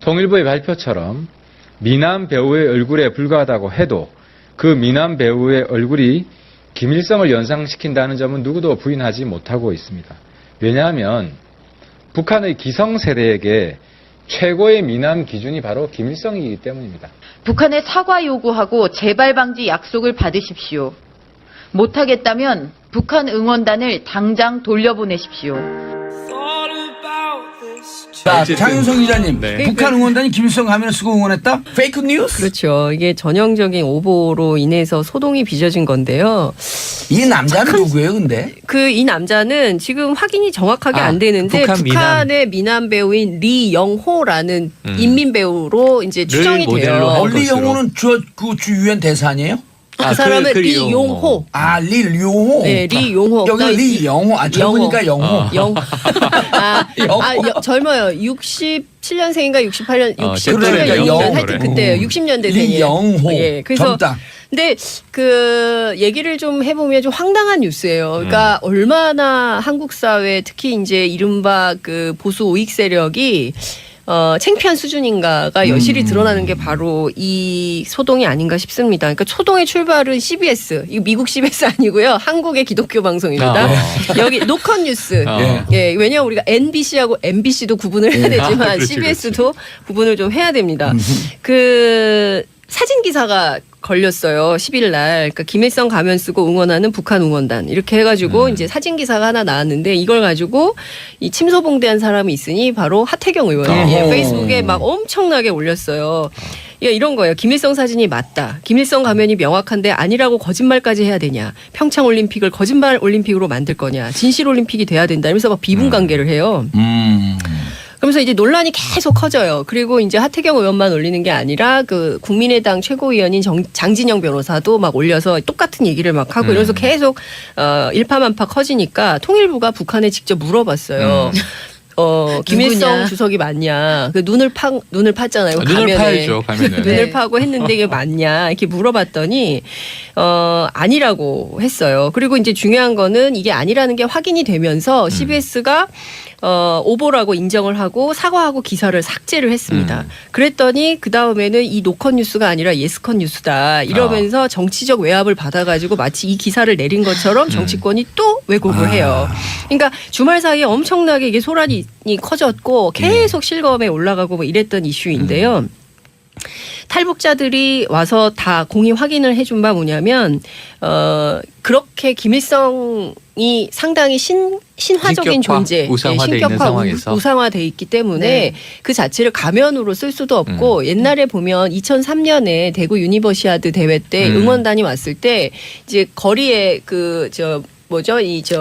통일부의 발표처럼 미남 배우의 얼굴에 불과하다고 해도 그 미남 배우의 얼굴이 김일성을 연상시킨다는 점은 누구도 부인하지 못하고 있습니다. 왜냐하면 북한의 기성세대에게 최고의 미남 기준이 바로 김일성이기 때문입니다. 북한에 사과 요구하고 재발 방지 약속을 받으십시오. 못하겠다면 북한 응원단을 당장 돌려보내십시오. 자, 장윤성 기자님, 네. 북한 응원단이 김일성 가면을 쓰고 응원했다? 페이크 뉴스? 그렇죠. 이게 전형적인 오보로 인해서 소동이 빚어진 건데요. 이 남자는 누구예요, 근데? 이 남자는 지금 확인이 정확하게 안 되는데 북한 북한의 미남 배우인 리영호라는 인민 배우로 이제 추정이 모델로 돼요. 한 얼리 것으로. 영호는 주 유엔 대사 아니에요? 그 사람은 리용호. 아, 리용호. 네, 리용호. 여기 리영호. 아, 젊으니까 영호. 젊어요. 67년생인가 68년, 67년, 그러니까 영호. 하여튼 그때요. 60년대생이에요. 리영호. 예, 그래서 젊다. 근데 그 얘기를 좀 해보면 좀 황당한 뉴스예요. 그러니까 얼마나 한국 사회 특히 이제 이른바 그 보수 우익 세력이 창피한 수준인가가 여실히 드러나는 게 바로 이 소동이 아닌가 싶습니다. 그러니까 소동의 출발은 CBS, 이거 미국 CBS 아니고요. 한국의 기독교 방송입니다. 여기 노컷 뉴스. 예, 왜냐하면 우리가 NBC하고 MBC도 구분을 해야 되지만 그렇지, CBS도 구분을 좀 해야 됩니다. 그 사진 기사가 걸렸어요. 10일 날. 그러니까 김일성 가면 쓰고 응원하는 북한 응원단. 이렇게 해가지고 이제 사진 기사가 하나 나왔는데 이걸 가지고 이 침소봉대한 사람이 있으니 바로 하태경 의원이 페이스북에 막 엄청나게 올렸어요. 이런 거예요. 김일성 사진이 맞다. 김일성 가면이 명확한데 아니라고 거짓말까지 해야 되냐. 평창 올림픽을 거짓말 올림픽으로 만들 거냐. 진실 올림픽이 돼야 된다. 이러면서 막 비분관계를 해요. 그러면서 이제 논란이 계속 커져요. 그리고 이제 하태경 의원만 올리는 게 아니라 그 국민의당 최고위원인 장진영 변호사도 막 올려서 똑같은 얘기를 막 하고 이러면서 계속 일파만파 커지니까 통일부가 북한에 직접 물어봤어요. 김일성 누구냐? 주석이 맞냐? 그 눈을 팠잖아요. 눈을 파야죠, 가면은. 눈을 파고 했는데 이게 맞냐? 이렇게 물어봤더니 아니라고 했어요. 그리고 이제 중요한 거는 이게 아니라는 게 확인이 되면서 CBS가 오보라고 인정을 하고 사과하고 기사를 삭제를 했습니다. 그랬더니 그 다음에는 이 노컷 뉴스가 아니라 예스컷 뉴스다 이러면서 정치적 외압을 받아가지고 마치 이 기사를 내린 것처럼 정치권이 또 왜곡을 해요. 그러니까 주말 사이에 엄청나게 이게 소란이 커졌고 계속 실검에 올라가고 뭐 이랬던 이슈인데요. 탈북자들이 와서 다 공의 확인을 해준 바 뭐냐면 그렇게 김일성이 상당히 신화적인 존재, 우상화돼 있는 상황에서 우상화돼 있기 때문에 그 자체를 가면으로 쓸 수도 없고 옛날에 보면 2003년에 대구 유니버시아드 대회 때 응원단이 왔을 때 이제 거리에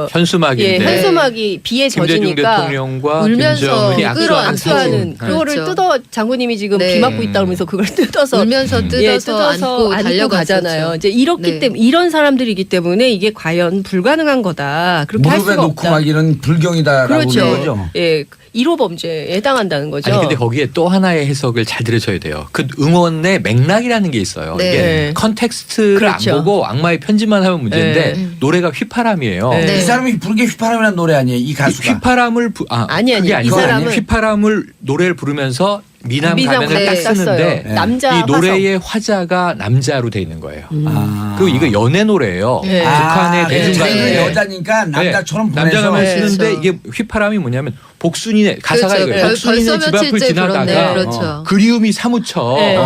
현수막인데 현수막이 비에 김대중 젖으니까 대통령과 울면서 김정은이 악수하는 그렇죠. 그거를 뜯어 장군님이 지금 네. 비 맞고 있다 그러면서 그걸 뜯어서 울면서 뜯어서 안고 가잖아요. 이제 이렇기 네. 때문에 이런 사람들이기 때문에 이게 과연 불가능한 거다. 그렇게 할 무릎에 수가 놓고 없다. 막 이런 불경이다라고 그렇죠. 그러는 거죠. 예, 1호 범죄에 해당한다는 거죠. 아니 근데 거기에 또 하나의 해석을 잘 들으셔야 돼요. 그 응원의 맥락이라는 게 있어요. 네. 이게 컨텍스트를 그렇죠. 안 보고 악마의 편지만 하면 문제인데 네. 노래가 휘파람이에요. 네. 이 사람이 부르게 휘파람이라는 노래 아니에요, 이 가수가. 휘파람을 아니, 그게 이 아니고 사람은 휘파람을 노래를 부르면서 미남 가면을 딱 쓰는데 네. 남자 이 노래의 화자가 남자로 돼 있는 거예요. 아. 그리고 이거 연애 노래예요. 네. 북한의 대중가요인데 자기는 여자니까 남자처럼 보내서. 남자가만 쓰는데 그렇죠. 이게 휘파람이 뭐냐면 복순이네 가사가 그렇죠. 이거예요. 복순이네 벌써 집 앞을 며칠째 지나다가 그렇네. 그렇죠. 그리움이 사무쳐 네.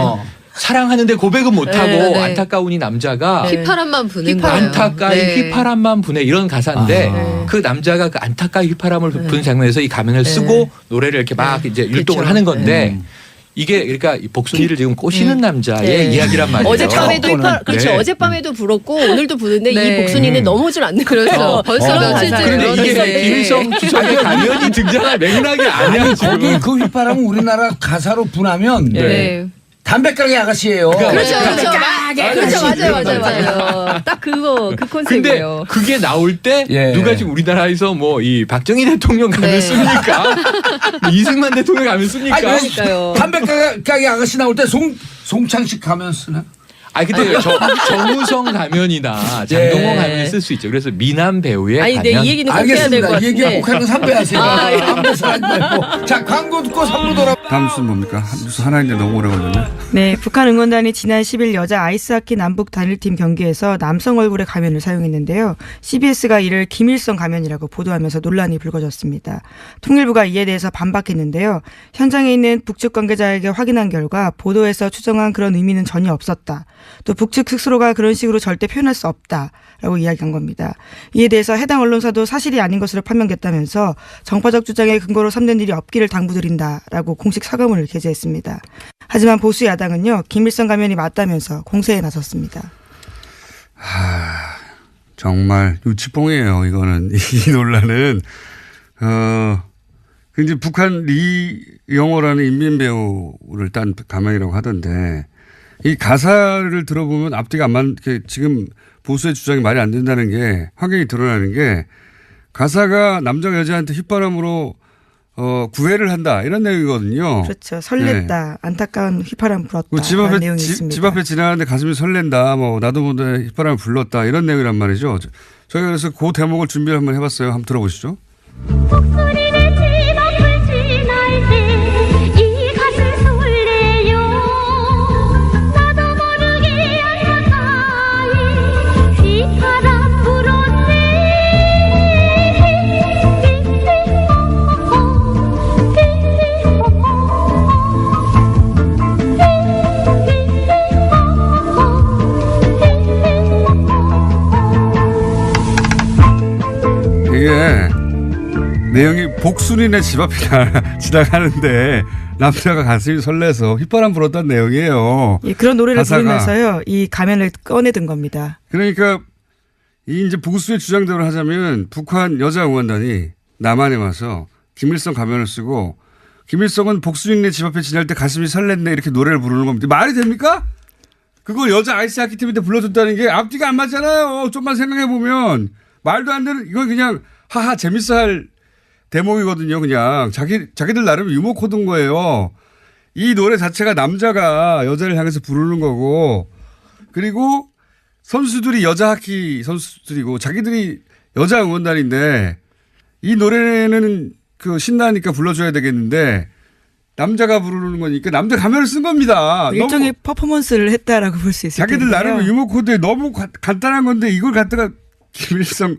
사랑하는데 고백은 못하고 네, 네. 안타까운 이 남자가 휘파람만 부는 거예요. 안타까이 네. 휘파람만 부네 이런 가사인데 아. 그 남자가 그 안타까이 휘파람을 부는 장면에서 이 가면을 쓰고 노래를 이렇게 막 이제 율동을 그렇죠. 하는 건데 이게 그러니까 이 복순이를 지금 꼬시는 남자의 네. 이야기란 말이에요. 어젯밤에도 그렇죠. 네. 어젯밤에도 불었고 오늘도 부는데 네. 이 복순이는 넘어질 않는 그렇죠. 거예요. 벌써 그런 며칠째 가사예요. 그런데 이게 그러는데. 김일성 주석의 가면이 등장할 맥락이 아니야 아니, 지금. 거기 그 휘파람은 우리나라 가사로 분하면 네. 담배가게 아가씨예요. 그렇죠, 그렇죠. 담배가게 그렇죠, 아가씨. 맞아요. 딱 그 근데 컨셉이에요. 그게 나올 때 예. 누가 지금 우리나라에서 뭐 이 박정희 대통령 가면 네. 씁니까? 이승만 대통령 가면 씁니까? 아니, 그러니까요. 담배가게 아가씨 나올 때 송창식 가면 쓰나? 아 근데 정우성 가면이나 장동건 가면을 쓸 수 있죠. 그래서 미남 배우의 아니, 가면. 네, 이 얘기는 꼭 해야 될 것 알겠습니다. 이 얘기 같은데. 꼭 하는 거 삼배하세요. 아, 예. 아무데서 하지 말고. 자, 광고 듣고 3부 돌아. 다음 뉴스는 뭡니까? 뉴스 하나인데 너무 오래 걸렸네. 네, 북한 응원단이 지난 10일 여자 아이스하키 남북 단일팀 경기에서 남성 얼굴의 가면을 사용했는데요. CBS가 이를 김일성 가면이라고 보도하면서 논란이 불거졌습니다. 통일부가 이에 대해서 반박했는데요. 현장에 있는 북측 관계자에게 확인한 결과 보도에서 추정한 그런 의미는 전혀 없었다. 또 북측 스스로가 그런 식으로 절대 표현할 수 없다라고 이야기한 겁니다. 이에 대해서 해당 언론사도 사실이 아닌 것으로 판명됐다면서 정파적 주장의 근거로 삼는 일이 없기를 당부드린다라고 공식 사과문을 게재했습니다. 하지만 보수 야당은요, 김일성 가면이 맞다면서 공세에 나섰습니다. 정말 유치뽕이에요. 이거는 이 논란은 이제 북한 리영호라는 인민 배우를 딴 가면이라고 하던데 이 가사를 들어보면 앞뒤가 안 맞는 게 지금 보수의 주장이 말이 안 된다는 게 확연히 드러나는 게 가사가 남자가 여자한테 휘바람으로 구애를 한다 이런 내용이거든요. 그렇죠. 설렜다. 안타까운 휘파람 불었다. 집 내용이 있습니다. 집 앞에 지나가는데 가슴이 설렌다. 뭐 나도 모르게 휘바람을 불렀다. 이런 내용이란 말이죠. 저희가 그래서 그 대목을 준비를 한번 해봤어요. 한번 들어보시죠. 목소리는 집 앞을 지날 때 이 가슴 설레요. 나도 모르게 안타까이 휘파람 불었네. 이게 내용이 복순이네 집 앞에 지나가는데 남자가 가슴이 설레서 휘바람 불었다는 내용이에요. 예, 그런 노래를 가사가. 부르면서요, 이 가면을 꺼내든 겁니다. 그러니까 이 이제 보수의 주장대로 하자면 북한 여자 응원단이 남한에 와서 김일성 가면을 쓰고 김일성은 복순이네 집 앞에 지날 때 가슴이 설렜네 이렇게 노래를 부르는 겁니다. 말이 됩니까? 그걸 여자 아이스하키 팀한테 불러줬다는 게 앞뒤가 안 맞잖아요. 좀만 생각해 보면 말도 안 되는 이건 그냥 하하 재밌어 할 대목이거든요. 그냥 자기들 나름 유머 코드인 거예요. 이 노래 자체가 남자가 여자를 향해서 부르는 거고 그리고 선수들이 여자 하키 선수들이고 자기들이 여자 응원단인데 이 노래는 그 신나니까 불러줘야 되겠는데 남자가 부르는 거니까 남자 가면을 쓴 겁니다. 일종의 퍼포먼스를 했다라고 볼 수 있을 텐데요. 자기들 나름 유머 코드에 너무 간단한 건데 이걸 갖다가 김일성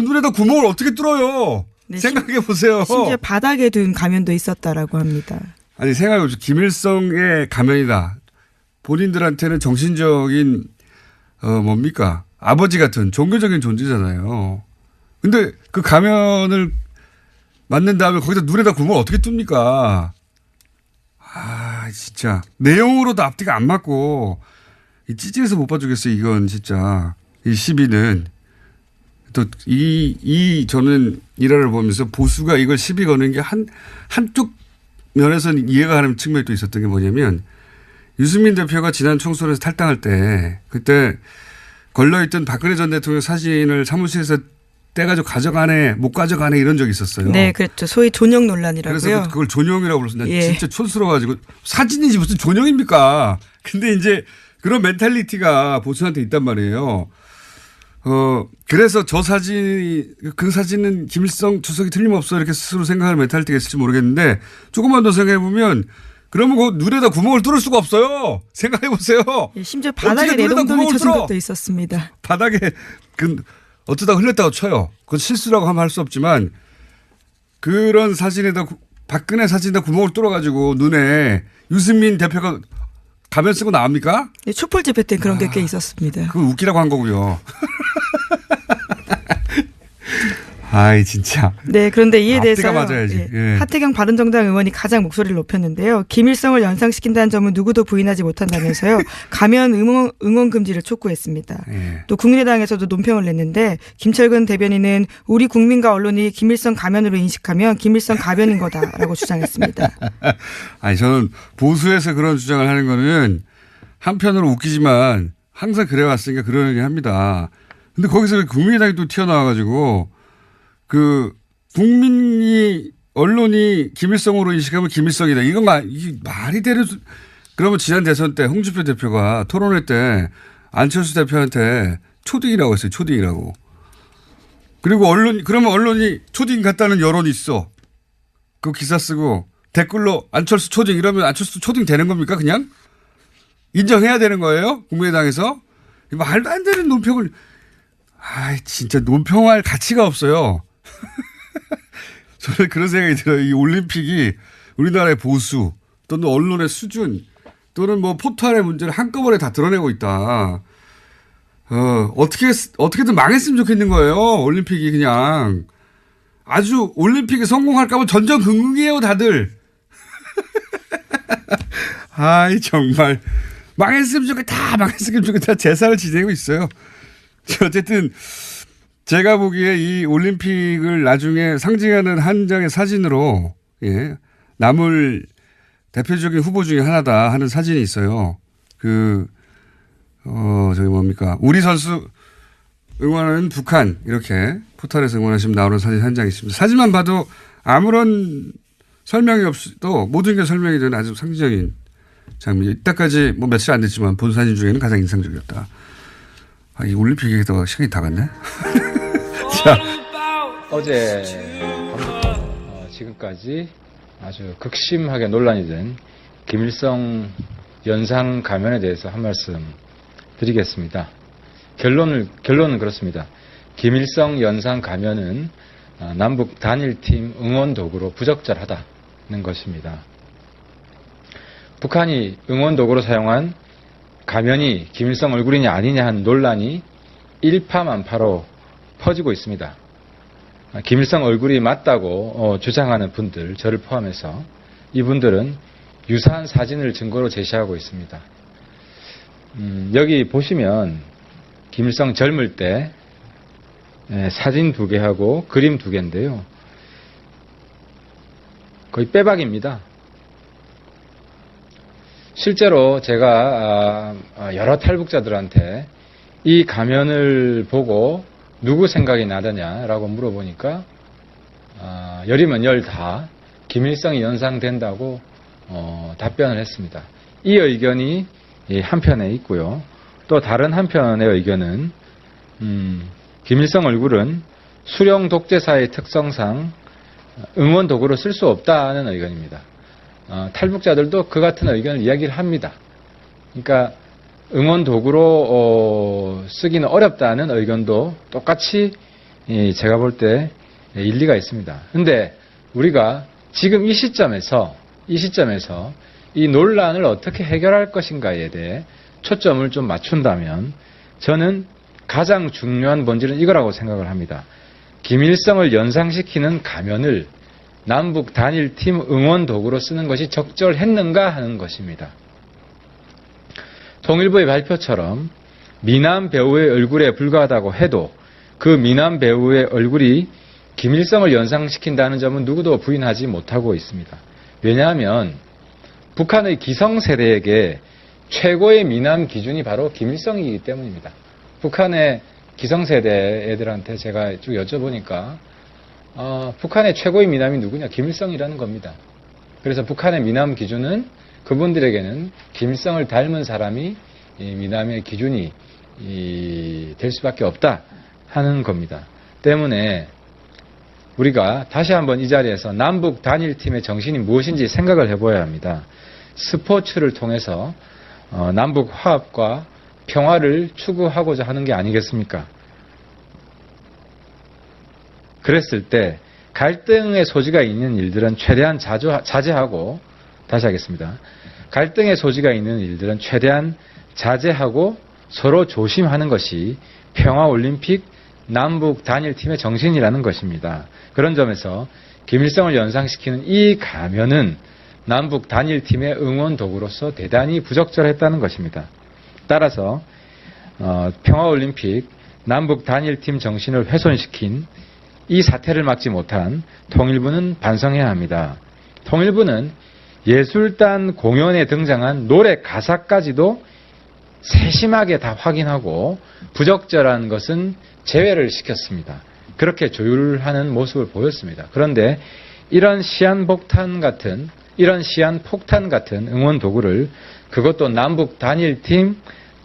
눈에다 구멍을 어떻게 뚫어요? 네, 생각해 보세요. 심지어 바닥에 둔 가면도 있었다라고 합니다. 아니 생각해 보세요. 김일성의 가면이다. 본인들한테는 정신적인 뭡니까? 아버지 같은 종교적인 존재잖아요. 근데 그 가면을 맞는 다음에 거기다 눈에다 구멍을 어떻게 뚫습니까? 아 진짜 내용으로도 앞뒤가 안 맞고 이 찌질해서 못 봐주겠어요. 이건 진짜 이 시비는 또 저는 일화를 보면서 보수가 이걸 시비 거는 게 한쪽 면에서는 이해가 가는 측면이 또 있었던 게 뭐냐면 유승민 대표가 지난 총선에서 탈당할 때 그때 걸려있던 박근혜 전 대통령 사진을 사무실에서 떼가지고 가져가네 못 가져가네 이런 적이 있었어요. 네, 그렇죠. 소위 존용 논란이라고요. 그래서 그걸 존용이라고 불렀습니다. 예. 진짜 촌스러워가지고 사진이지 무슨 존용입니까? 근데 이제 그런 멘탈리티가 보수한테 있단 말이에요. 그래서 그 사진은 김일성 주석이 틀림없어 이렇게 스스로 생각하는 멘탈리티가 있을지 모르겠는데 조금만 더 생각해보면 그러면 그 눈에다 구멍을 뚫을 수가 없어요. 생각해보세요. 예, 심지어 바닥에 내동동이 쳐진 것도 있었습니다. 바닥에 어쩌다 흘렸다고 쳐요. 그건 실수라고 하면 할 수 없지만 그런 사진에다 박근혜 사진에다 구멍을 뚫어가지고 눈에 유승민 대표가 가면 쓰고 나옵니까? 예, 촛불 집회 때 그런 게 꽤 있었습니다. 그거 웃기라고 한 거고요. 아이 진짜. 네, 그런데 이에 앞뒤가 대해서 맞아야지. 예. 하태경 바른정당 의원이 가장 목소리를 높였는데요. 김일성을 연상시킨다는 점은 누구도 부인하지 못한다면서요. 가면 응원 금지를 촉구했습니다. 예. 또 국민의당에서도 논평을 냈는데 김철근 대변인은 우리 국민과 언론이 김일성 가면으로 인식하면 김일성 가변인 거다라고 주장했습니다. 아니 저는 보수에서 그런 주장을 하는 거는 한편으로 웃기지만 항상 그래왔으니까 그러려니 합니다. 근데 거기서 국민의당이 또 튀어나와가지고 언론이 김일성으로 인식하면 김일성이다. 이게 말이 되는 그러면 지난 대선 때 홍준표 대표가 토론회 때 안철수 대표한테 초딩이라고 했어요. 초딩이라고. 그리고 그러면 언론이 초딩 같다는 여론이 있어. 그 기사 쓰고 댓글로 안철수 초딩 이러면 안철수 초딩 되는 겁니까 그냥? 인정해야 되는 거예요? 국민의당에서? 말도 안 되는 논평을. 진짜 논평할 가치가 없어요. 저는 그런 생각이 들어요. 이 올림픽이 우리나라의 보수 또는 언론의 수준 또는 뭐 포털의 문제를 한꺼번에 다 드러내고 있다. 어떻게든 망했으면 좋겠는 거예요. 올림픽이 그냥. 아주 올림픽에 성공할까 봐 전전긍긍이에요, 다들. 정말. 망했으면 좋겠다, 망했으면 좋겠다. 제사를 지내고 있어요. 어쨌든, 제가 보기에 이 올림픽을 나중에 상징하는 한 장의 사진으로, 남을 대표적인 후보 중에 하나다 하는 사진이 있어요. 저기 뭡니까. 우리 선수 응원하는 북한. 이렇게 포털에서 응원하시면 나오는 사진 한 장 있습니다. 사진만 봐도 아무런 설명이 없어도 모든 게 설명이 되는 아주 상징적인 장면. 이때까지 뭐 며칠 안 됐지만 본 사진 중에는 가장 인상적이었다. 이 올림픽에 더 시간이 다 갔네. 자. 어제 밤부터 지금까지 아주 극심하게 논란이 된 김일성 연상 가면에 대해서 한 말씀 드리겠습니다. 결론은 그렇습니다. 김일성 연상 가면은 남북 단일팀 응원 도구로 부적절하다는 것입니다. 북한이 응원 도구로 사용한 가면이 김일성 얼굴이냐 아니냐 한 논란이 일파만파로 퍼지고 있습니다. 김일성 얼굴이 맞다고 주장하는 분들, 저를 포함해서 이분들은 유사한 사진을 증거로 제시하고 있습니다. 여기 보시면 김일성 젊을 때 사진 2개하고 그림 2개인데요. 거의 빼박입니다. 실제로 제가 여러 탈북자들한테 이 가면을 보고 누구 생각이 나더냐라고 물어보니까 열이면 열 다 김일성이 연상된다고 답변을 했습니다. 이 의견이 한편에 있고요. 또 다른 한편의 의견은 김일성 얼굴은 수령 독재사의 특성상 응원 도구로 쓸 수 없다는 의견입니다. 탈북자들도 그 같은 의견을 이야기를 합니다. 그러니까 응원 도구로 쓰기는 어렵다는 의견도 똑같이 제가 볼 때 일리가 있습니다. 그런데 우리가 지금 이 시점에서 이 논란을 어떻게 해결할 것인가에 대해 초점을 좀 맞춘다면 저는 가장 중요한 본질은 이거라고 생각을 합니다. 김일성을 연상시키는 가면을 남북 단일팀 응원 도구로 쓰는 것이 적절했는가 하는 것입니다. 통일부의 발표처럼 미남 배우의 얼굴에 불과하다고 해도 그 미남 배우의 얼굴이 김일성을 연상시킨다는 점은 누구도 부인하지 못하고 있습니다. 왜냐하면 북한의 기성세대에게 최고의 미남 기준이 바로 김일성이기 때문입니다. 북한의 기성세대 애들한테 제가 쭉 여쭤보니까 북한의 최고의 미남이 누구냐? 김일성이라는 겁니다. 그래서 북한의 미남 기준은 그분들에게는 김일성을 닮은 사람이 이 미남의 기준이 될 수밖에 없다 하는 겁니다. 때문에 우리가 다시 한번 이 자리에서 남북 단일팀의 정신이 무엇인지 생각을 해봐야 합니다. 스포츠를 통해서 남북 화합과 평화를 추구하고자 하는 게 아니겠습니까? 그랬을 때 갈등의 소지가 있는 일들은 최대한 자제하고, 다시 하겠습니다. 갈등의 소지가 있는 일들은 최대한 자제하고 서로 조심하는 것이 평화올림픽 남북 단일팀의 정신이라는 것입니다. 그런 점에서 김일성을 연상시키는 이 가면은 남북 단일팀의 응원 도구로서 대단히 부적절했다는 것입니다. 따라서 평화올림픽 남북 단일팀 정신을 훼손시킨 이 사태를 막지 못한 통일부는 반성해야 합니다. 통일부는 예술단 공연에 등장한 노래 가사까지도 세심하게 다 확인하고 부적절한 것은 제외를 시켰습니다. 그렇게 조율하는 모습을 보였습니다. 그런데 이런 시한폭탄 같은 이런 시한 폭탄 같은 응원 도구를 그것도 남북 단일팀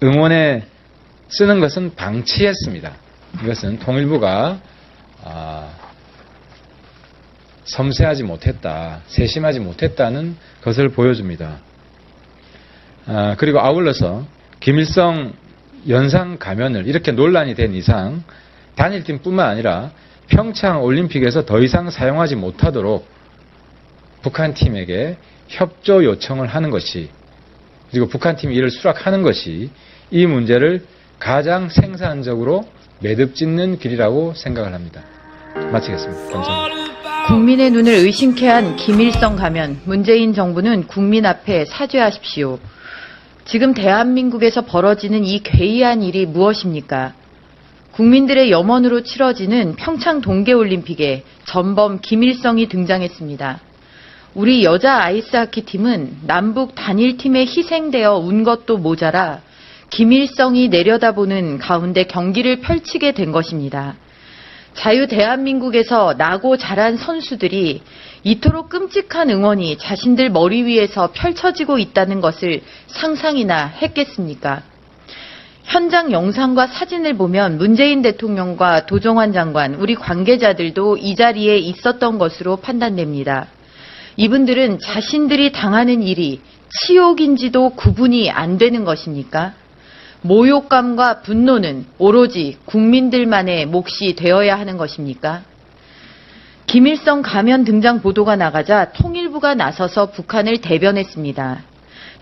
응원에 쓰는 것은 방치했습니다. 이것은 통일부가 섬세하지 못했다, 세심하지 못했다는 것을 보여줍니다. 그리고 아울러서 김일성 연상 가면을 이렇게 논란이 된 이상 단일팀뿐만 아니라 평창 올림픽에서 더 이상 사용하지 못하도록 북한 팀에게 협조 요청을 하는 것이, 그리고 북한 팀이 이를 수락하는 것이 이 문제를 가장 생산적으로 매듭짓는 길이라고 생각을 합니다. 마치겠습니다. 감사합니다. 국민의 눈을 의심케 한 김일성 가면, 문재인 정부는 국민 앞에 사죄하십시오. 지금 대한민국에서 벌어지는 이 괴이한 일이 무엇입니까? 국민들의 염원으로 치러지는 평창 동계올림픽에 전범 김일성이 등장했습니다. 우리 여자 아이스하키팀은 남북 단일팀에 희생되어 운 것도 모자라 김일성이 내려다보는 가운데 경기를 펼치게 된 것입니다. 자유 대한민국에서 나고 자란 선수들이 이토록 끔찍한 응원이 자신들 머리 위에서 펼쳐지고 있다는 것을 상상이나 했겠습니까? 현장 영상과 사진을 보면 문재인 대통령과 도종환 장관, 우리 관계자들도 이 자리에 있었던 것으로 판단됩니다. 이분들은 자신들이 당하는 일이 치욕인지도 구분이 안 되는 것입니까? 모욕감과 분노는 오로지 국민들만의 몫이 되어야 하는 것입니까? 김일성 가면 등장 보도가 나가자 통일부가 나서서 북한을 대변했습니다.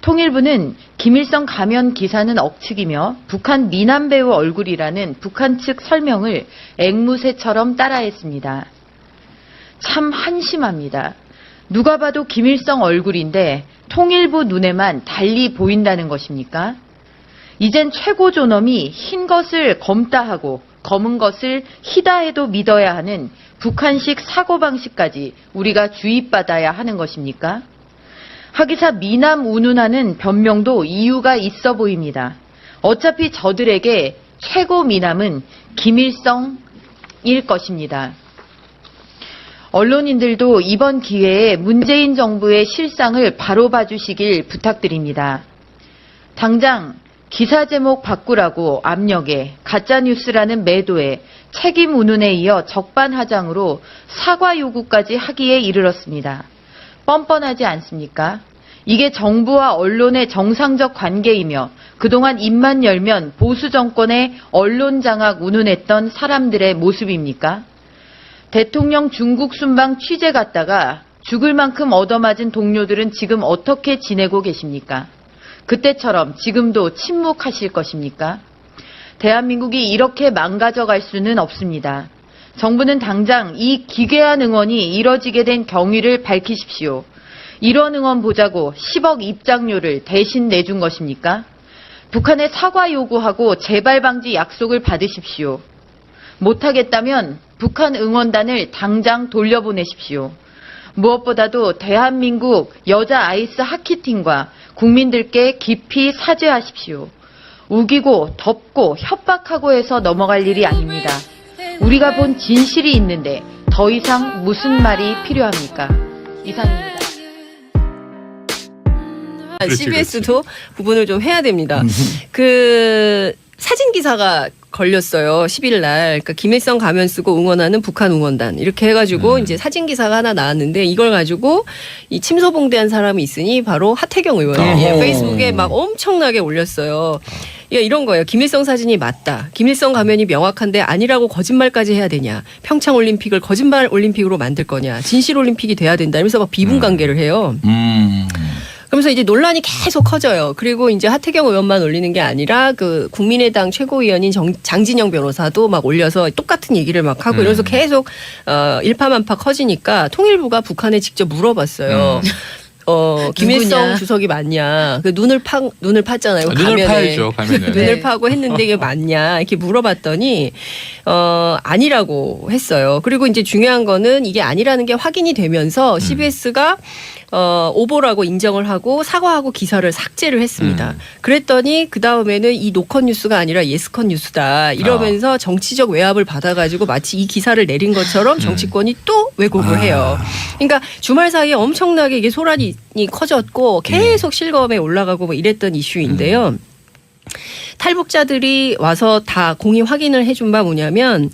통일부는 김일성 가면 기사는 억측이며 북한 미남 배우 얼굴이라는 북한 측 설명을 앵무새처럼 따라했습니다. 참 한심합니다. 누가 봐도 김일성 얼굴인데 통일부 눈에만 달리 보인다는 것입니까? 이젠 최고 존엄이 흰 것을 검다 하고 검은 것을 희다 해도 믿어야 하는 북한식 사고방식까지 우리가 주입받아야 하는 것입니까? 하기사 미남 운운하는 변명도 이유가 있어 보입니다. 어차피 저들에게 최고 미남은 김일성일 것입니다. 언론인들도 이번 기회에 문재인 정부의 실상을 바로 봐주시길 부탁드립니다. 당장 기사 제목 바꾸라고 압력에, 가짜뉴스라는 매도에, 책임 운운에 이어 적반하장으로 사과 요구까지 하기에 이르렀습니다. 뻔뻔하지 않습니까? 이게 정부와 언론의 정상적 관계이며 그동안 입만 열면 보수 정권의 언론 장악 운운했던 사람들의 모습입니까? 대통령 중국 순방 취재 갔다가 죽을 만큼 얻어맞은 동료들은 지금 어떻게 지내고 계십니까? 그때처럼 지금도 침묵하실 것입니까? 대한민국이 이렇게 망가져갈 수는 없습니다. 정부는 당장 이 기괴한 응원이 이뤄지게 된 경위를 밝히십시오. 이런 응원 보자고 10억 입장료를 대신 내준 것입니까? 북한에 사과 요구하고 재발 방지 약속을 받으십시오. 못하겠다면 북한 응원단을 당장 돌려보내십시오. 무엇보다도 대한민국 여자 아이스 하키팀과 국민들께 깊이 사죄하십시오. 우기고 덮고 협박하고 해서 넘어갈 일이 아닙니다. 우리가 본 진실이 있는데 더 이상 무슨 말이 필요합니까? 이상입니다. CBS도 구분을 좀 해야 됩니다. 그 사진 기사가 걸렸어요. 10일 날. 그러니까 김일성 가면 쓰고 응원하는 북한 응원단. 이렇게 해가지고 이제 사진 기사가 하나 나왔는데 이걸 가지고 이 침소봉대한 사람이 있으니 바로 하태경 의원이 페이스북에 막 엄청나게 올렸어요. 야, 이런 거예요. 김일성 사진이 맞다. 김일성 가면이 명확한데 아니라고 거짓말까지 해야 되냐. 평창 올림픽을 거짓말 올림픽으로 만들 거냐. 진실 올림픽이 돼야 된다. 이러면서 막 비분 관계를 해요. 그러면서 이제 논란이 계속 커져요. 그리고 이제 하태경 의원만 올리는 게 아니라 그 국민의당 최고위원인 장진영 변호사도 막 올려서 똑같은 얘기를 막 하고 이러면서 계속 일파만파 커지니까 통일부가 북한에 직접 물어봤어요. 김일성 누구냐? 주석이 맞냐? 그 눈을 팠잖아요. 눈을 파야죠. 가면은. 눈을 파고 했는데 이게 맞냐? 이렇게 물어봤더니 아니라고 했어요. 그리고 이제 중요한 거는 이게 아니라는 게 확인이 되면서 CBS가 오보라고 인정을 하고 사과하고 기사를 삭제를 했습니다. 그랬더니 그 다음에는 이 노컷 뉴스가 아니라 예스컷 뉴스다 이러면서 정치적 외압을 받아가지고 마치 이 기사를 내린 것처럼 정치권이 또 왜곡을 해요. 그러니까 주말 사이에 엄청나게 이게 소란이 논란이 커졌고 계속 실검에 올라가고 뭐 이랬던 이슈인데요. 탈북자들이 와서 다 공의 확인을 해준 바 뭐냐면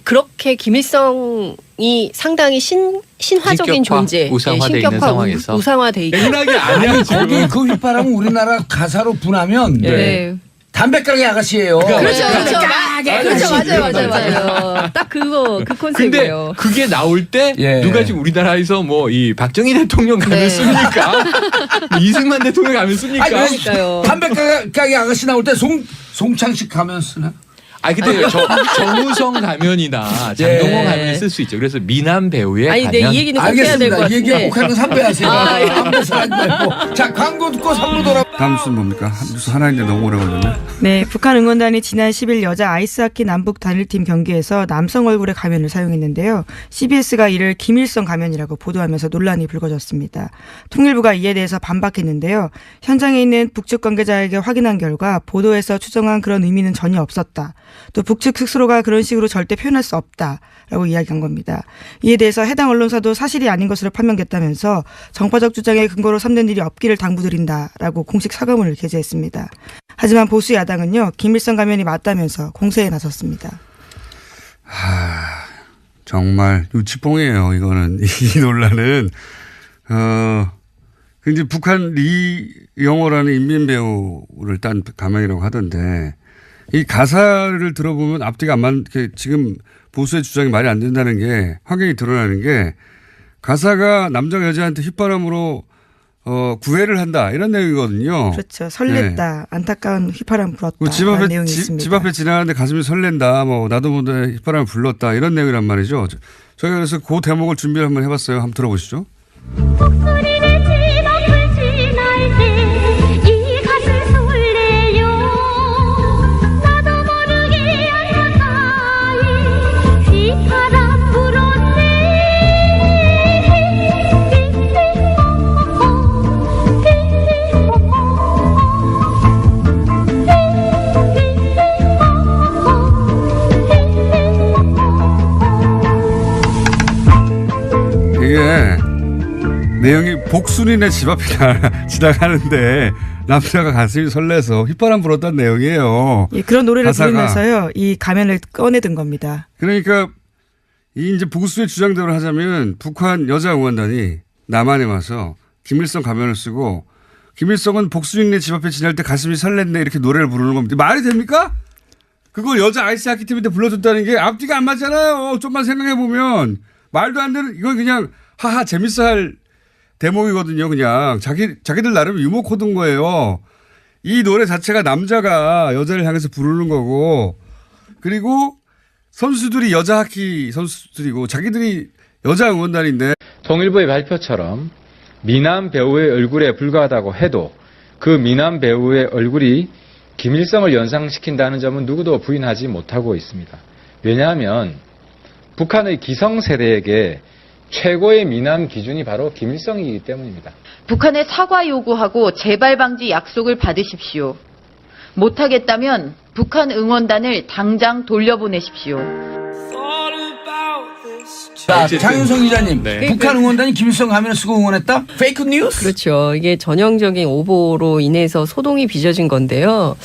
그렇게 김일성이 상당히 신화적인 신격화, 존재, 우상화돼 있는 상황에서. 우상화돼 있고 맥락이 아니야 거기 지금. 그 휘파람은 우리나라 가사로 분하면 네. 담배가게 아가씨예요. 그렇죠, 맞아요. 딱 그 근데 컨셉이에요. 그게 나올 때 예. 누가 지금 우리나라에서 뭐 이 박정희 대통령 가면 네. 씁니까? 이승만 대통령 가면 씁니까? 아니, 왜 그러니까요. 담배가게 아가씨 나올 때 송창식 가면 쓰나? 근데 정우성 가면이나 장동건 가면을 쓸 수 있죠. 그래서 미남 배우의 아니, 근데 가면. 이 얘기는 꼭 해야 될 것 알겠습니다. 이 얘기 같은데. 꼭 하는 건 3배 하세요. 아, 예. 안배서 하지 말고. 자, 광고 듣고 3부 돌아. 다음 뉴스는 뭡니까? 뉴스 하나인데 너무 오래 걸렸네. 네, 북한 응원단이 지난 10일 여자 아이스하키 남북 단일팀 경기에서 남성 얼굴의 가면을 사용했는데요. CBS가 이를 김일성 가면이라고 보도하면서 논란이 불거졌습니다. 통일부가 이에 대해서 반박했는데요. 현장에 있는 북측 관계자에게 확인한 결과 보도에서 추정한 그런 의미는 전혀 없었다. 또 북측 스스로가 그런 식으로 절대 표현할 수 없다라고 이야기한 겁니다. 이에 대해서 해당 언론사도 사실이 아닌 것으로 판명됐다면서 정파적 주장의 근거로 삼는 일이 없기를 당부드린다라고 공식 사과문을 게재했습니다. 하지만 보수 야당은요, 김일성 가면이 맞다면서 공세에 나섰습니다. 정말 유치뽕이에요. 이거는 이 논란은 이제 북한 리영호라는 인민 배우를 딴 가면이라고 하던데 이 가사를 들어보면 앞뒤가 안 맞는 게 지금 보수의 주장이 말이 안 된다는 게 확연히 드러나는 게 가사가 남자가 여자한테 휘파람으로 구애를 한다 이런 내용이거든요. 그렇죠. 설렜다. 안타까운 휘파람 불었다. 집 내용이 있습니다. 집 앞에 지나가는데 가슴이 설렌다. 뭐 나도 모르게 휘파람을 불렀다. 이런 내용이란 말이죠. 저희가 그래서 그 대목을 준비를 한번 해봤어요. 한번 들어보시죠. 목소리를 집 앞을 지날 때 이 가슴 설레요 나도 모르게 안타까이 휘파람 불었네 이게 내용이 복순이네 집 앞에 지나가는데 남자가 가슴이 설레서 휘파람 불었다는 내용이에요. 예, 그런 노래를 가사가. 부르면서요, 이 가면을 꺼내든 겁니다. 그러니까 이 이제 보수의 주장대로 하자면 북한 여자 응원단이 남한에 와서 김일성 가면을 쓰고 김일성은 복순이네 집 앞에 지날 때 가슴이 설렜네 이렇게 노래를 부르는 겁니다. 말이 됩니까? 그걸 여자 아이스하키 팀한테 불러줬다는 게 앞뒤가 안 맞잖아요. 좀만 생각해 보면 말도 안 되는 이건 그냥 하하 재밌어 할 대목이거든요. 그냥 자기들 나름 유머 코드인 거예요. 이 노래 자체가 남자가 여자를 향해서 부르는 거고 그리고 선수들이 여자 하키 선수들이고 자기들이 여자 응원단인데 통일부의 발표처럼 미남 배우의 얼굴에 불과하다고 해도 그 미남 배우의 얼굴이 김일성을 연상시킨다는 점은 누구도 부인하지 못하고 있습니다. 왜냐하면 북한의 기성세대에게 최고의 미남 기준이 바로 김일성이기 때문입니다. 북한에 사과 요구하고 재발 방지 약속을 받으십시오. 못하겠다면 북한 응원단을 당장 돌려보내십시오. 자, 어쨌든. 장윤성 기자님. 네. 북한 응원단이 김일성 가면을 쓰고 응원했다? 페이크 뉴스? 그렇죠. 이게 전형적인 오보로 인해서 소동이 빚어진 건데요.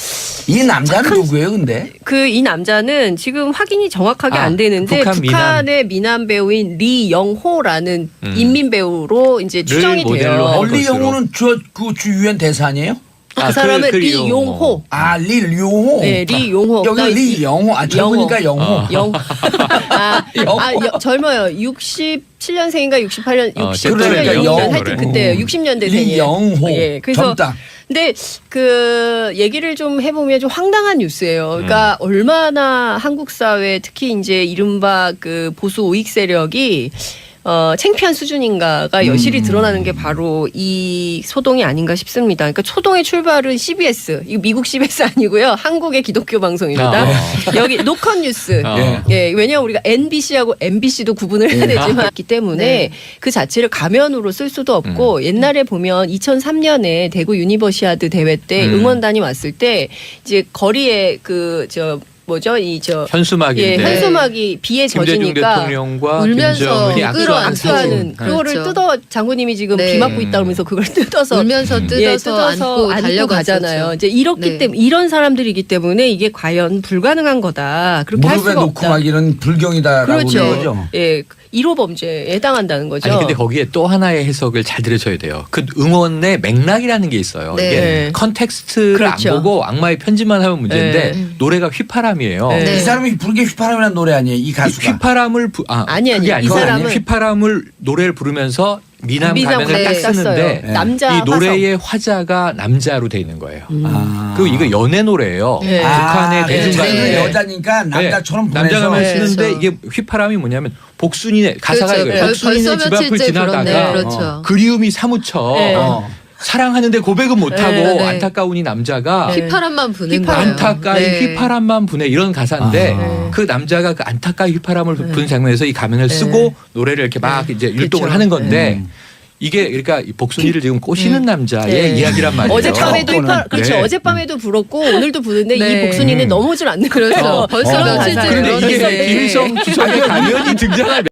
이 남자는 누구예요, 근데? 이 남자는 지금 확인이 정확하게 안 되는데 북한 북한의 미남 배우인 리영호라는 인민 배우로 이제 추정이 모델로 돼요. 한 얼리 것으로. 영호는 그 유엔 대사 아니에요? 그 사람은 리용호. 아, 리용호. 네, 리용호. 여기 리영호. 아, 젊으니까 영호. 영. 젊어요. 67년생인가 68년, 67년, 그러니까 6년. 영. 하여튼 그때요. 60년대생이에요. 리영호. 예, 그래서 젊다. 근데 그 얘기를 좀 해보면 좀 황당한 뉴스예요. 그러니까 얼마나 한국 사회 특히 이제 이른바 그 보수 우익 세력이 창피한 수준인가가 여실히 드러나는 게 바로 이 소동이 아닌가 싶습니다. 그러니까 소동의 출발은 CBS, 이거 미국 CBS 아니고요. 한국의 기독교 방송입니다. 여기 노컷 뉴스. 예, 왜냐하면 우리가 NBC하고 MBC도 구분을 해야 되지만 있기 때문에 네. 그 자체를 가면으로 쓸 수도 없고 옛날에 보면 2003년에 대구 유니버시아드 대회 때 응원단이 왔을 때 이제 거리에 뭐죠? 이저 현수막인데 현수막이 비에 김대중 젖으니까 대통령과 울면서 김정은이 악수하는 그거를 그렇죠. 뜯어 장군님이 지금 네. 비 맞고 있다 그러면서 그걸 뜯어서 울면서 뜯어서 안고 달려갔었죠. 가잖아요. 이제 이렇기 네. 때문에 이런 사람들이기 때문에 이게 과연 불가능한 거다. 그렇게 할 무릎에 수가 놓고 없다. 막 이런 불경이다라고 그렇죠. 하는 거죠. 예, 1호 범죄에 해당한다는 거죠. 아니 근데 거기에 또 하나의 해석을 잘 들으셔야 돼요. 그 응원의 맥락이라는 게 있어요. 네. 이게 컨텍스트를 그렇죠. 안 보고 악마의 편지만 하면 문제인데 네. 노래가 휘파람이에요. 네. 이 사람이 부르게 휘파람이라는 노래 아니에요? 이 가수가. 휘파람을 아니, 그게 이 아니고 사람은 휘파람을 노래를 부르면서 미남 가면을 딱 쓰는데 네. 남자 이 노래의 화자가 남자로 돼 있는 거예요. 아. 그리고 이거 연애 노래예요. 네. 북한의 대중가요인데 네. 여자니까 남자처럼 남자 보내서. 가면 네. 쓰는데 그렇죠. 이게 휘파람이 뭐냐면 복순이네 가사가 그렇죠. 이거예요. 복순이네 벌써 집 앞을 며칠째 지나다가 불었네. 그렇죠. 그리움이 사무쳐 네. 사랑하는데 고백은 못하고 네, 네. 안타까운 이 남자가 휘파람만 부는 거예요. 안타까이 네. 휘파람만 부네 이런 가사인데 아. 그 남자가 그 안타까이 휘파람을 부는 장면에서 이 가면을 쓰고 노래를 이렇게 막 이제 율동을 그렇죠. 하는 건데 이게 그러니까 이 복순이를 지금 꼬시는 남자의 네. 이야기란 말이에요. 어젯밤에도 그렇죠. 네. 어젯밤에도 불었고 오늘도 부는데 네. 이 복순이는 넘어질 않는 그렇죠. 거죠. 벌써 그런 며칠째 가사예요. 그런데 이게 그러는데. 김일성 주석의 가면이 등장할